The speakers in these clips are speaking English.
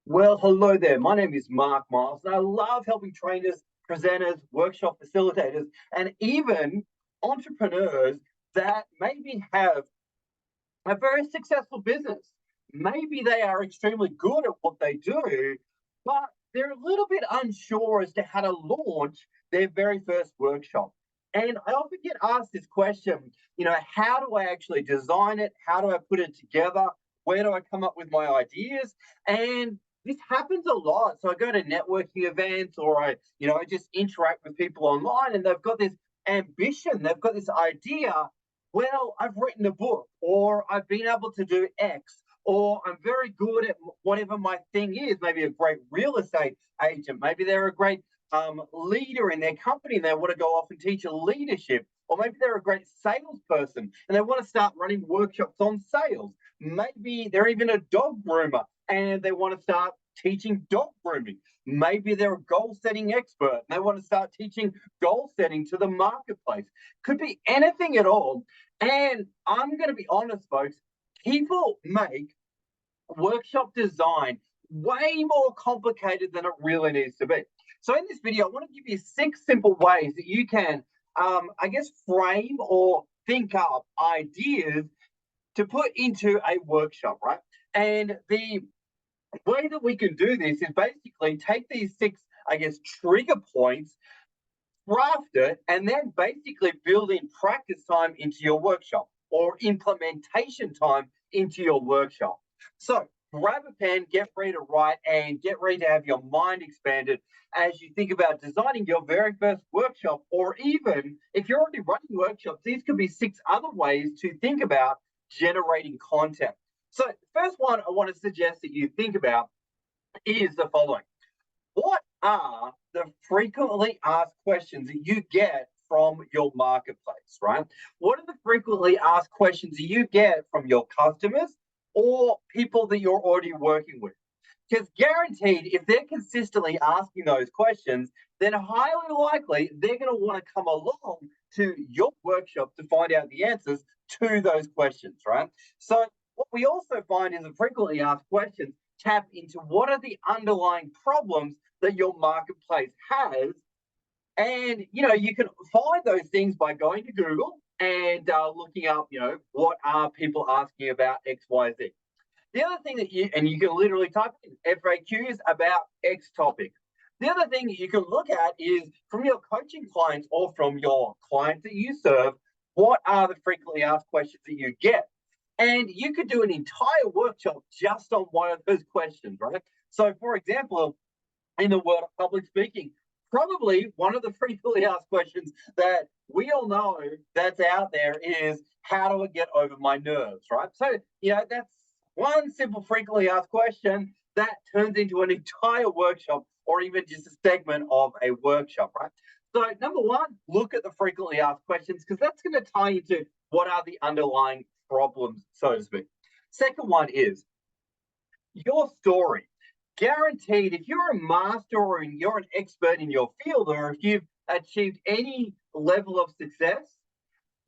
Well, hello there. My name is Mark Miles, and I love helping trainers, presenters, workshop facilitators, and even entrepreneurs that maybe have a very successful business. Maybe they are extremely good at what they do, but they're a little bit unsure as to how to launch their very first workshop. And I often get asked this question, how do I actually design it? How do I put it together? Where do I come up with my ideas? And this happens a lot. So I go to networking events or I just interact with people online and they've got this ambition, they've got this idea. Well, I've written a book, or I've been able to do X, or I'm very good at whatever my thing is. Maybe a great real estate agent, maybe they're a great leader in their company and they want to go off and teach a leadership, or maybe they're a great salesperson and they want to start running workshops on sales. Maybe they're even a dog groomer and they want to start teaching dog grooming. Maybe they're a goal setting expert and they want to start teaching goal setting to the marketplace. Could be anything at all. And I'm going to be honest, folks, people make workshop design way more complicated than it really needs to be. So in this video, I want to give you 6 simple ways that you can, frame or think up ideas to put into a workshop, right? And the way that we can do this is basically take these six, trigger points, craft it, and then basically build in practice time into your workshop or implementation time into your workshop. So grab a pen, get ready to write, and get ready to have your mind expanded as you think about designing your very first workshop. Or even if you're already running workshops, these could be 6 other ways to think about generating content. So, first one I want to suggest that you think about is the following. What are the frequently asked questions that you get from your marketplace, right? What are the frequently asked questions that you get from your customers or people that you're already working with? Because guaranteed, if they're consistently asking those questions, then highly likely they're going to want to come along to your workshop to find out the answers to those questions, right? So, what we also find is the frequently asked questions tap into what are the underlying problems that your marketplace has. And, you can find those things by going to Google and looking up, what are people asking about X, Y, Z. The other thing and you can literally type in FAQs about X topic. The other thing that you can look at is from your coaching clients or from your clients that you serve, what are the frequently asked questions that you get? And you could do an entire workshop just on one of those questions, right? So, for example, in the world of public speaking, probably one of the frequently asked questions that we all know that's out there is how do I get over my nerves, right? So, that's one simple frequently asked question that turns into an entire workshop or even just a segment of a workshop, right? So, number one, look at the frequently asked questions because that's going to tie into what are the underlying problems, so to speak. Second one is your story. Guaranteed, if you're a master or you're an expert in your field, or if you've achieved any level of success,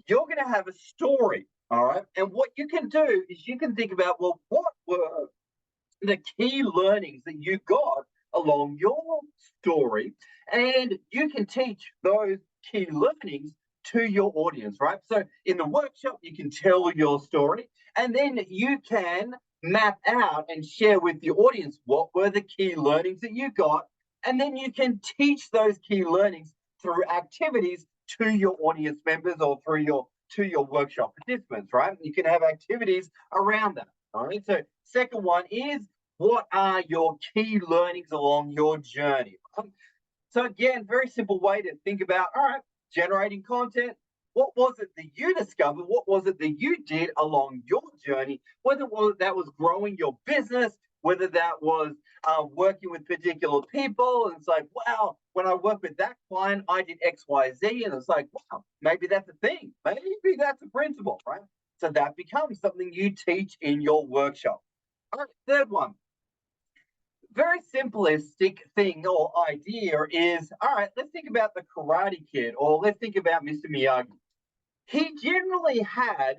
you're going to have a story. All right. And what you can do is you can think about, well, what were the key learnings that you got along your story? And you can teach those key learnings to your audience, right? So in the workshop, you can tell your story and then you can map out and share with the audience what were the key learnings that you got. And then you can teach those key learnings through activities to your audience members or through your workshop participants, right? You can have activities around that. All right. So second one is what are your key learnings along your journey? So again, very simple way to think about, all right, generating content. What was it that you discovered? What was it that you did along your journey? Whether that was growing your business, whether that was working with particular people. And it's like, wow, when I work with that client, I did X, Y, Z. And it's like, wow, maybe that's a thing. Maybe that's a principle, right? So that becomes something you teach in your workshop. All right, third one, very simplistic thing or idea is, all right, let's think about the Karate Kid or let's think about Mr. Miyagi. He generally had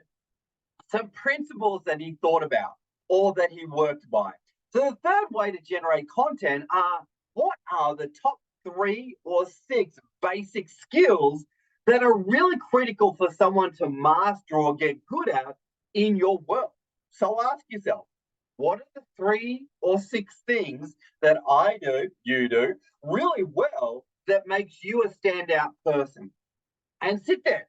some principles that he thought about or that he worked by. So the third way to generate content are what are the top 3 or 6 basic skills that are really critical for someone to master or get good at in your work. So ask yourself, what are the 3 or 6 things that I do, you do really well that makes you a standout person? And sit there,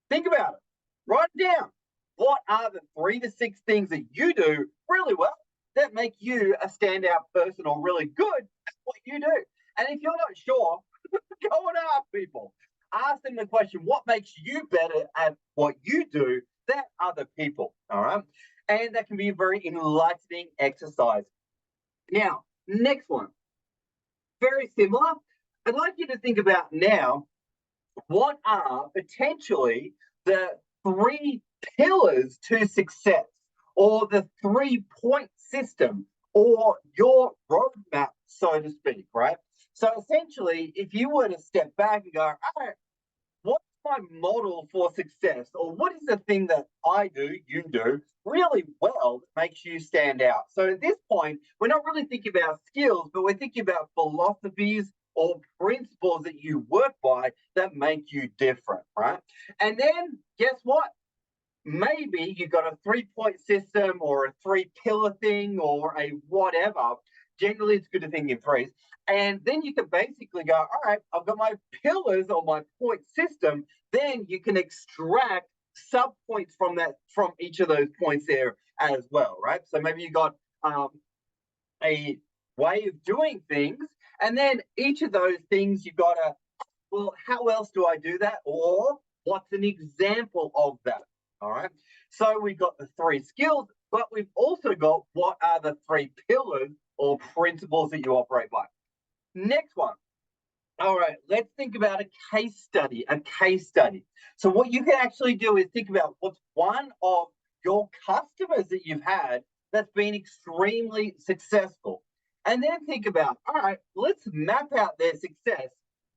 think about it, write it down. What are the 3 to 6 things that you do really well that make you a standout person or really good at what you do? And if you're not sure, go and ask people. Ask them the question, what makes you better at what you do than other people? All right. And that can be a very enlightening exercise. Now, next one, very similar. I'd like you to think about now what are potentially the 3 pillars to success, or the 3 point system, or your roadmap, so to speak, right? So essentially, if you were to step back and go, all right, what's my model for success? Or what is the thing that I do, you do really well that makes you stand out? So at this point, we're not really thinking about skills, but we're thinking about philosophies or principles that you work by that make you different, right? And then guess what? Maybe you've got a 3 point system or a 3 pillar thing or a whatever. Generally, it's good to think in threes. And then you can basically go, all right, I've got my pillars or my point system. Then you can extract sub points from that, from each of those points there as well, right? So maybe you got a way of doing things, and then each of those things you've got to, well, how else do I do that? Or what's an example of that? All right. So we've got the 3 skills, but we've also got what are the 3 pillars or principles that you operate by. Next one. All right, let's think about a case study. A case study. So what you can actually do is think about what's one of your customers that you've had that's been extremely successful. And then think about, all right, let's map out their success.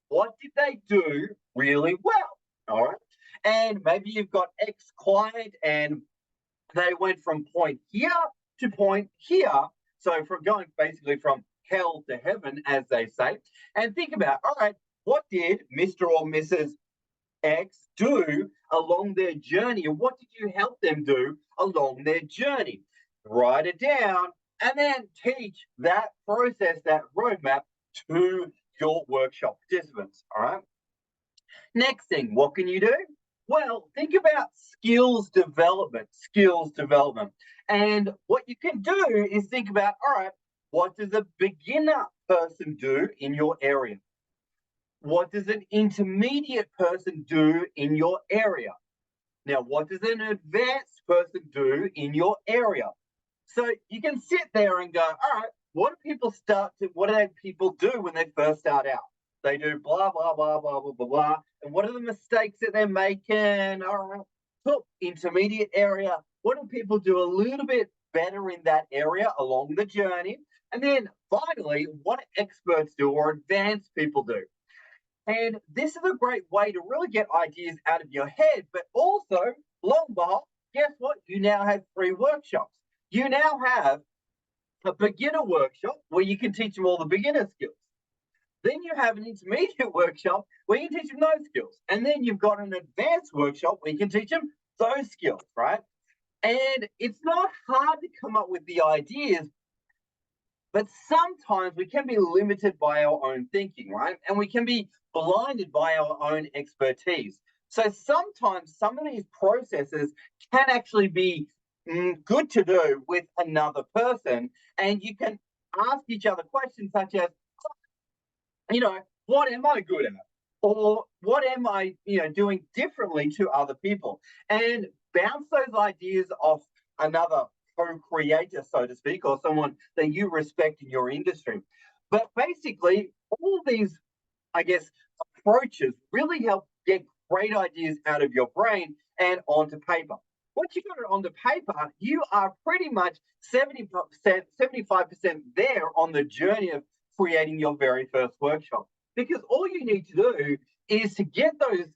What did they do really well? All right. And maybe you've got X client and they went from point here to point here. So from going basically from hell to heaven, as they say. And think about, all right, what did Mr. or Mrs. X do along their journey? And what did you help them do along their journey? Write it down and then teach that process, that roadmap to your workshop participants. All right. Next thing, what can you do? Well, think about skills development, skills development. And what you can do is think about, all right, what does a beginner person do in your area? What does an intermediate person do in your area? Now, what does an advanced person do in your area? So you can sit there and go, all right, what do people do when they first start out? They do blah, blah, blah, blah, blah, blah, blah. And what are the mistakes that they're making? All right, cool. Intermediate area. What do people do a little bit better in that area along the journey? And then finally, what do experts do or advanced people do? And this is a great way to really get ideas out of your head, but also, long behold, guess what? You now have 3 workshops. You now have a beginner workshop where you can teach them all the beginner skills. Then you have an intermediate workshop where you can teach them those skills. And then you've got an advanced workshop where you can teach them those skills, right? And it's not hard to come up with the ideas, but sometimes we can be limited by our own thinking, right? And we can be blinded by our own expertise. So sometimes some of these processes can actually be good to do with another person. And you can ask each other questions such as, what am I good at? Or what am I, doing differently to other people? And bounce those ideas off another co-creator, so to speak, or someone that you respect in your industry. But basically, all these, I guess, approaches really help get great ideas out of your brain and onto paper. Once you got it onto paper, you are pretty much 70%, 75% there on the journey of creating your very first workshop. Because all you need to do is to get those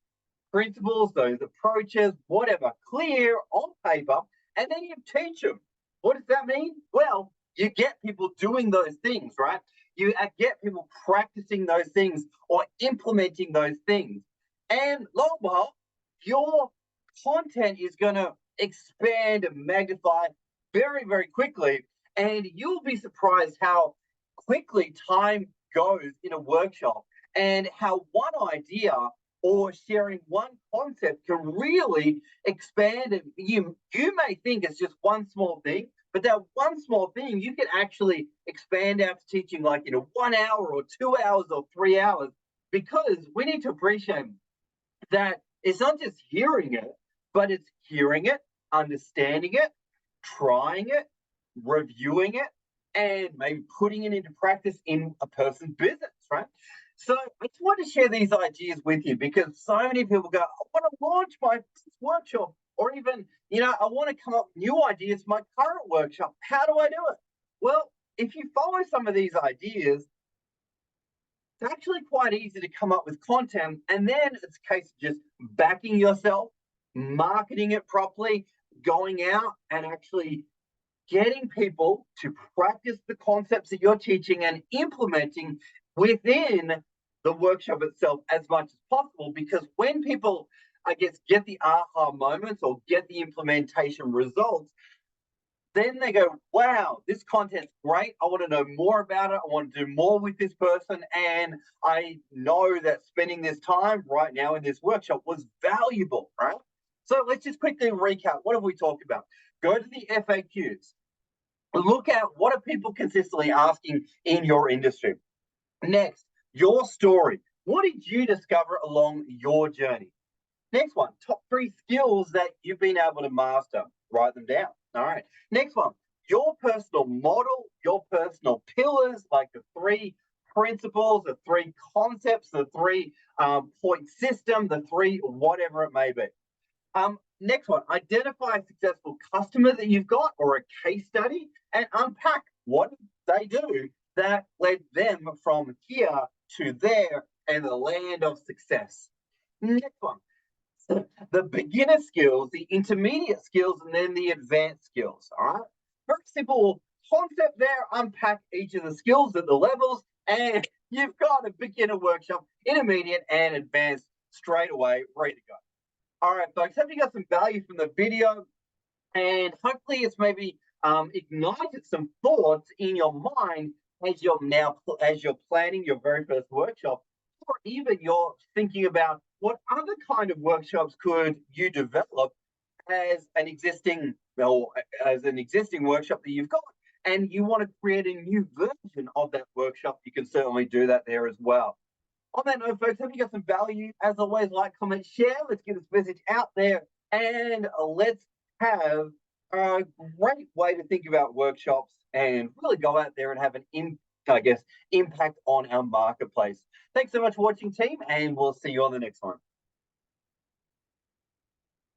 principles, those approaches, whatever, clear on paper, and then you teach them. What does that mean? Well, you get people doing those things, right? You get people practicing those things or implementing those things. And lo and behold, your content is going to expand and magnify very, very quickly. And you'll be surprised how quickly time goes in a workshop and how one idea or sharing one concept can really expand. And you may think it's just one small thing, but that one small thing you can actually expand out to teaching like 1 hour or 2 hours or 3 hours, because we need to appreciate that it's not just hearing it, but it's hearing it, understanding it, trying it, reviewing it, and maybe putting it into practice in a person's business, right? So I just want to share these ideas with you because so many people go, I want to launch my workshop, or even, I want to come up with new ideas for my current workshop. How do I do it? Well, if you follow some of these ideas, it's actually quite easy to come up with content, and then it's a case of just backing yourself, marketing it properly, going out and actually getting people to practice the concepts that you're teaching and implementing within the workshop itself as much as possible. Because when people, I guess, get the aha moments or get the implementation results, then they go, wow, this content's great. I want to know more about it. I want to do more with this person. And I know that spending this time right now in this workshop was valuable, right? So let's just quickly recap. What have we talked about? Go to the FAQs. Look at what are people consistently asking in your industry. Next, your story. What did you discover along your journey? Next one, top 3 skills that you've been able to master. Write them down. All right. Next one, your personal model, your personal pillars, like the 3 principles, the 3 concepts, the 3 point system, the 3 whatever it may be. Next one, identify a successful customer that you've got or a case study and unpack what they do that led them from here to there and the land of success. Next one, the beginner skills, the intermediate skills, and then the advanced skills. All right. Very simple concept there. Unpack each of the skills at the levels, and you've got a beginner workshop, intermediate, and advanced straight away, ready to go. All right, folks, hope you got some value from the video, and hopefully it's maybe ignited some thoughts in your mind as you're planning your very first workshop, or even you're thinking about what other kind of workshops could you develop as an existing workshop that you've got, and you want to create a new version of that workshop. You can certainly do that there as well. On that note, folks, hope you got some value. As always, like, comment, share. Let's get this message out there, and let's have a great way to think about workshops and really go out there and have an impact on our marketplace. Thanks so much for watching, team, and we'll see you on the next one.